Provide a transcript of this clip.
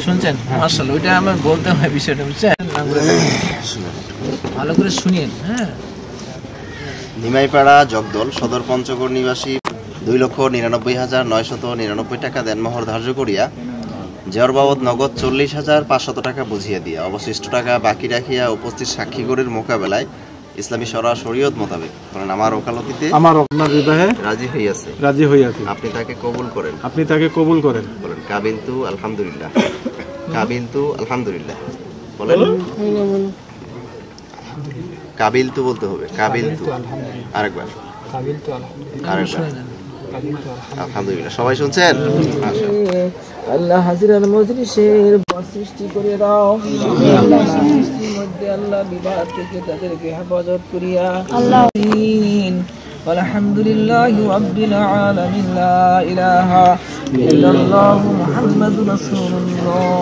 শুনছেন? মাশাআল্লাহ, ওইটা আমার বলতে হয় বিষয়টা, বুঝছেন? ভালো করে শুনিয়েন। হ্যাঁ, নিমাইপাড়া জগদল সদর পঞ্চগড় নিবাসী 2,99,999 টাকা দেনমোহর ধার্য করিয়া জের বাবদ নগদ 40,500 টাকা বুঝিয়ে দিয়া অবশিষ্ট টাকা বাকি রাখিয়া উপস্থিত সাক্ষীগণের মোকাবেলায় ইসলামী শরিয়ত মোতাবেক আমার ওকালতিতে আমার আপনার বিবাহে রাজি হইয়াছে আপনি তাকে কবুল করেন বলেন কাবিলতু আলহামদুলিল্লাহ বলেন কাবিলতু বলতে হবে কাবিলতু আরেকবার আলহামদুলিল্লাহ। সবাই শুনছেন? আল্লাহ হাজিরাল মজলিসের সৃষ্টি করে দাও, আল্লাহ সৃষ্টির মধ্যে আল্লাহ বিবাদ থেকে তাদেরকে হেফাজত করিয়া আল্লাহ। আলহামদুলিল্লাহি রাব্বিল আলামিন, লা ইলাহা ইল্লাল্লাহু মুহাম্মাদুর রাসূলুল্লাহ।